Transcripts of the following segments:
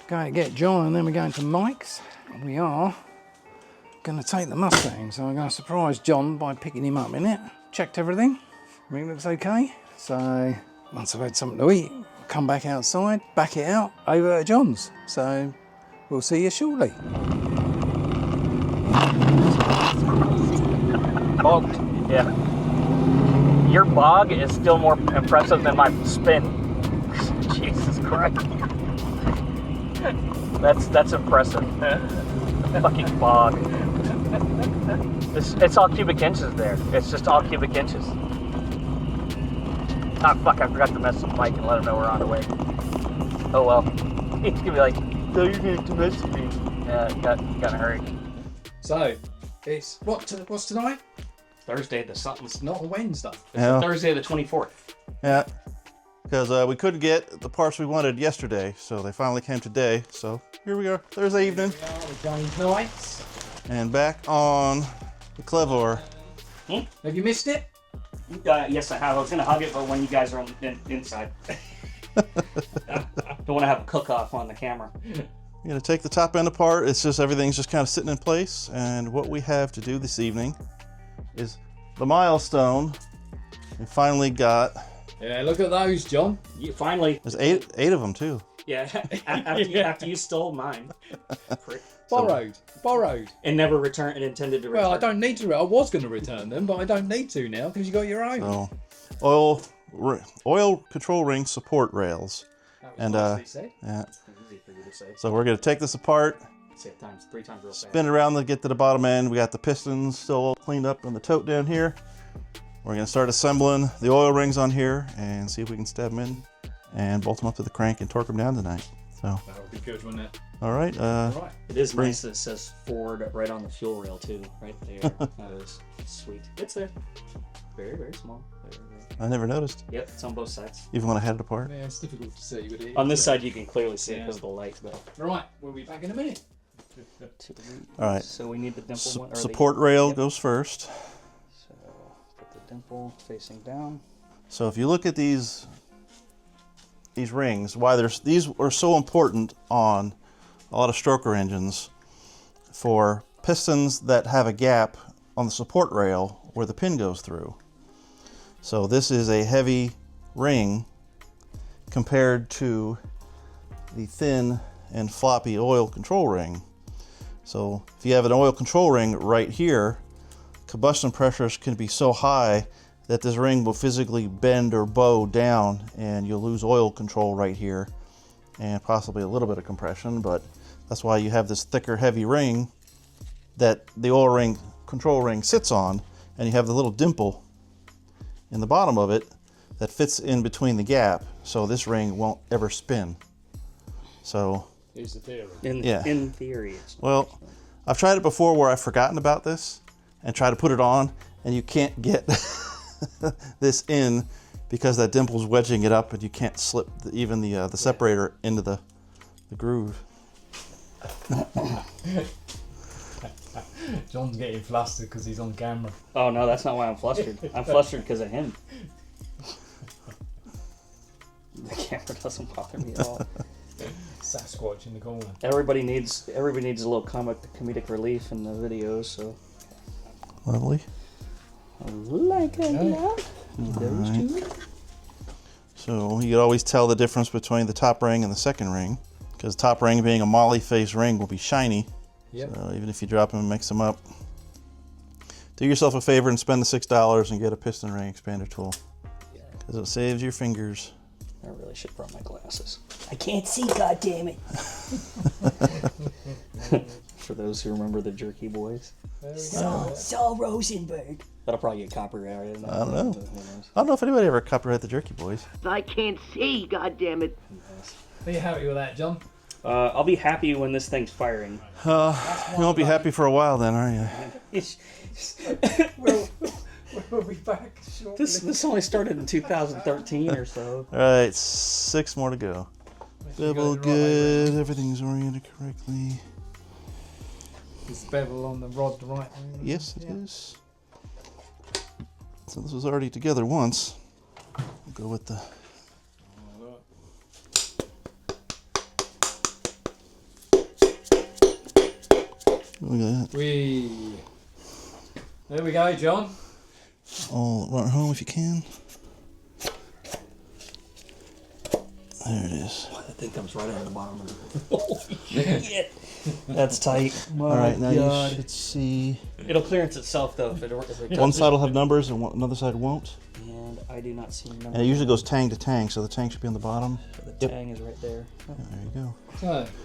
Going to get John and then we're going to Mike's. We are going to take the Mustang, so I'm going to surprise John by picking him up in it. Checked everything, everything looks okay. So once I've had something to eat, I'll come back outside, back it out, over to John's. So we'll see you shortly. Bogged, yeah. Your bog is still more impressive than my spin. Jesus Christ. That's impressive. Fucking bog. It's all cubic inches there. It's just all cubic inches. Ah, fuck, I forgot to mess with Mike and let him know we're on the way. Oh well. He's gonna be like, so you're going to mess with me. Yeah, gotta hurry. So, it's, what's tonight? Thursday the something. It's not a Wednesday. Yeah. Thursday the 24th. Yeah, because we couldn't get the parts we wanted yesterday, so they finally came today. So here we are, Thursday evening. We're going tonight. And back on the Clevor. Have you missed it? Yes, I have. I was going to hug it, but when you guys are inside. Don't want to have a cook-off on the camera. You're going to take the top end apart. It's just everything's just kind of sitting in place. And what we have to do this evening is the milestone. We finally got... Yeah, look at those, John. You finally... There's eight of them, too. Yeah, after you stole mine. Borrowed. And never returned and intended to return. Well, I don't need to. I was going to return them, but I don't need to now because you got your own. So, oil control ring support rails. That was nicely said. Yeah. Easy for you to say. So we're going to take this apart. Say it three times real fast. Spin it around to get to the bottom end. We got the pistons still all cleaned up in the tote down here. We're going to start assembling the oil rings on here and see if we can stab them in and bolt them up to the crank and torque them down tonight. So That would be good, wouldn't it? all right. Right. It is nice that it says Ford right on the fuel rail too, right there. That is sweet. It's there. Very, very small. Very. I never noticed, Yep, it's on both sides. even when I had it apart. Yeah, it's difficult to see, but it On this is, side you can clearly see it Yeah. because of the light. But Right, we'll be back in a minute. All right. So we need the dimple one. Or Support rail Yep. goes first. So put the dimple facing down. So if you look at these rings, these are so important on a lot of stroker engines for pistons that have a gap on the support rail where the pin goes through. So this is a heavy ring compared to the thin and floppy oil control ring. So if you have an oil control ring right here, combustion pressures can be so high that this ring will physically bend or bow down and you'll lose oil control right here and possibly a little bit of compression, but that's why you have this thicker, heavy ring that the oil ring control ring sits on, and you have the little dimple in the bottom of it that fits in between the gap, so this ring won't ever spin. So Here's the theory. In theory, it's well, I've tried it before where I've forgotten about this and try to put it on, and you can't get this in because that dimple's wedging it up, and you can't slip even the separator into the groove. John's getting flustered because he's on camera. Oh no, that's not why I'm flustered. I'm flustered because of him. The camera doesn't bother me at all. Sasquatch in the corner. Everybody needs a little comedic relief in the videos, so Lovely. like that. Those two. So you could always tell the difference between the top ring and the second ring, because the top ring being a molly face ring will be shiny. Yep. So even if you drop them and mix them up, do yourself a favor and spend the $6 and get a piston ring expander tool, because it saves your fingers. I really should have brought my glasses. I can't see, goddammit. For those who remember the Jerky Boys. Saul Rosenberg. That'll probably get copyrighted. I don't know. I don't know if anybody ever copyrighted the Jerky Boys. I can't see, goddammit. Are you happy with that, John? I'll be happy when this thing's firing. You won't be happy for a while then, are you? We'll be back shortly. This only started in 2013 or so. All right, 6 more to go. Bevel good, everything's oriented correctly. Is the bevel on the rod the right way? Yes, it is. So this was already together once. We'll go with the... Look at that. There we go, John. I'll run it home if you can. There it is. That thing comes right out of the bottom of it. Shit. That's tight. All right, now you should see. It'll clearance itself though if it One side will have numbers and another side won't. And I do not see numbers. And it usually goes tang to tang, so the tang should be on the bottom. So the tang is right there. Yeah, there you go.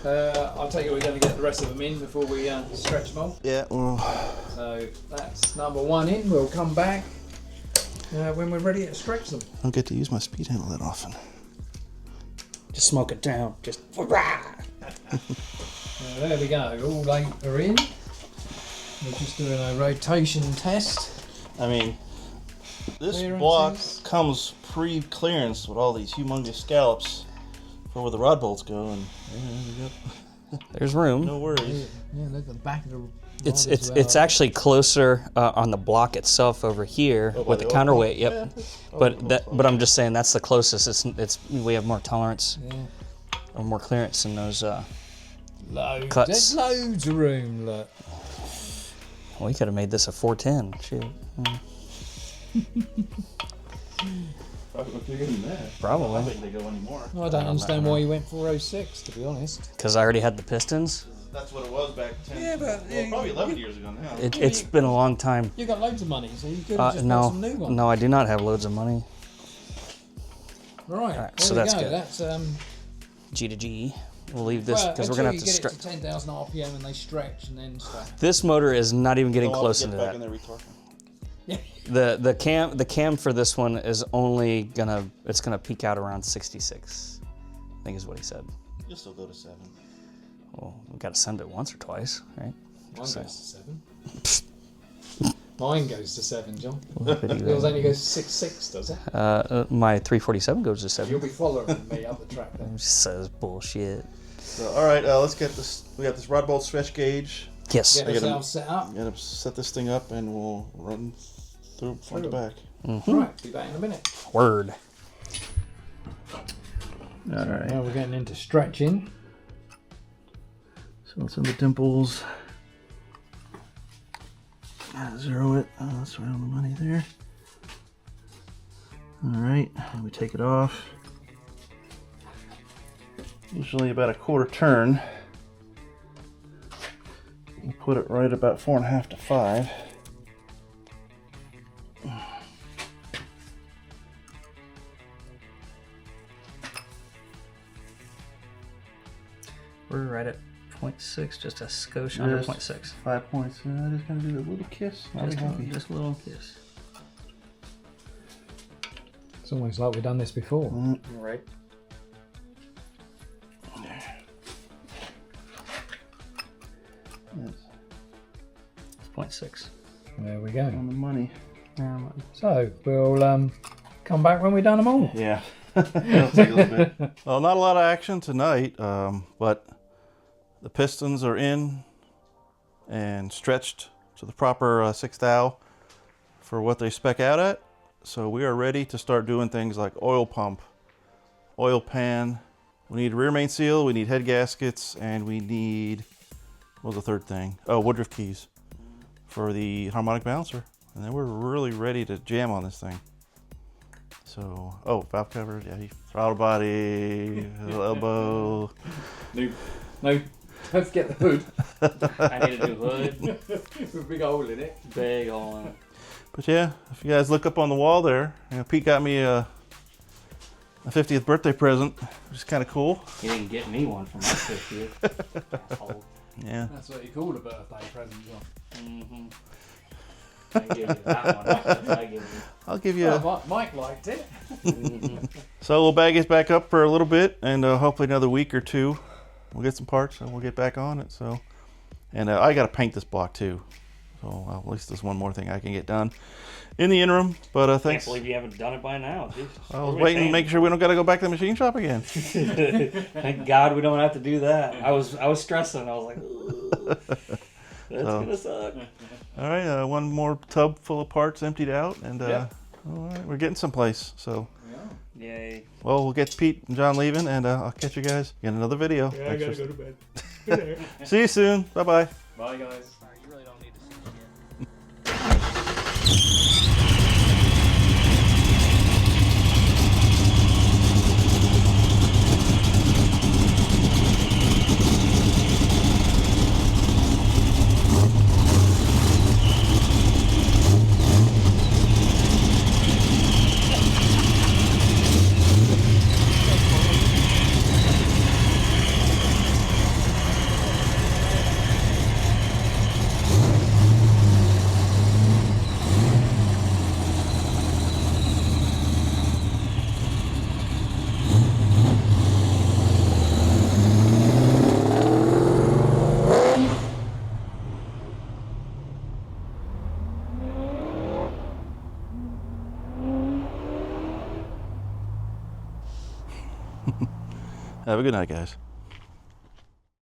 So, I'll take it we're going to get the rest of them in before we stretch them all. Yeah, well, So that's number 1 in. We'll come back when we're ready to stretch them. I don't get to use my speed handle that often. Just smoke it down. Just. There we go. All 8 are in. We're just doing a rotation test. I mean, this Clearances. block comes pre-clearance with all these humongous scallops for where the rod bolts go, and There's room. no worries. Yeah, look at the back of the rod It's as well. it's actually closer on the block itself over here by with the the counterweight. oil Yep. pump? But I'm just saying that's the closest. It's we have more tolerance Yeah. or more clearance in those. Loads. Cuts. There's loads of room, look. We could have made this a 410. Shit. Probably bigger than that. Probably. I don't think they go anymore. I don't understand why you went 406, to be honest. Because I already had the Pistons. That's what it was back 10. Yeah, but, well, probably 11 years ago now. It's been a long time. You got loads of money, so you could have just bought No, some new ones. no, I do not have loads of money. Right, Alright, there so we that's go. good. That's G to G. We'll leave this because until we're gonna have you to get stretch. it to 10,000 RPM and they stretch and then stop. This motor is not even getting I'll have close to into get back that. in there retorquing. The cam for this one is only gonna peak out around 66. I think is what he said. You'll still go to 7. Well, we got to send it once or twice, right? Mine So- goes to 7. Mine goes to 7, John. What video? Yours only goes to 6.6, does it? My 347 goes to You'll 7. be following me up the track then. It just says bullshit. So, all right, let's get this. We got this rod bolt stretch gauge. Yes. Get ourselves set up. Gotta set this thing up, and we'll run through front to back. Right, be back in a minute. Word. All right. Now we're getting into stretching. So it's in the dimples. Zero it. That's around the money there. All right, and we take it off. Usually about a quarter turn. We'll put it right about 4.5 to 5. We're right at 0.6, just a skosh under Yes. 0.6. 5 points. I just gonna do a little kiss. I'll be happy. Just a little kiss. It's almost like we've done this before. Right. Yes, It's 0.6. There we go. on the money. So we'll come back when we've done them all. Yeah. It'll take a little bit. Well, not a lot of action tonight, but the pistons are in and stretched to the proper 6th thou for what they spec out at. So we are ready to start doing things like oil pump, oil pan. We need a rear main seal, we need head gaskets, and we need, what was the third thing? Oh, Woodruff keys for the harmonic balancer. And then we're really ready to jam on this thing. So, oh, valve covers, yeah, throttle body, elbow. No, don't forget the hood. I need a new hood. With a big hole in it. Big hole in it. But yeah, if you guys look up on the wall there, Pete got me a 50th birthday present, which is kind of cool. He didn't get me one for my 50th. Asshole. Yeah. That's what you call a birthday present, John. Mm-hmm. I gave you that one. I gave you. I'll give you a... Well, Mike liked it. So we'll bag it back up for a little bit, and hopefully another week or two, we'll get some parts and we'll get back on it. So, and I got to paint this block too. So at least there's one more thing I can get done in the interim. But Can't thanks. believe you haven't done it by now. Jesus. I was waiting to make sure we don't got to go back to the machine shop again. Thank God we don't have to do that. I was stressing. I was like, ugh, that's gonna suck. All right, one more tub full of parts emptied out, and all right, we're getting someplace. So, Yay. well, we'll get Pete and John leaving, and I'll catch you guys in another video. Yeah, I gotta go to bed. See you soon. Bye bye. Bye, guys. You really don't need to see it. Have a good night, guys.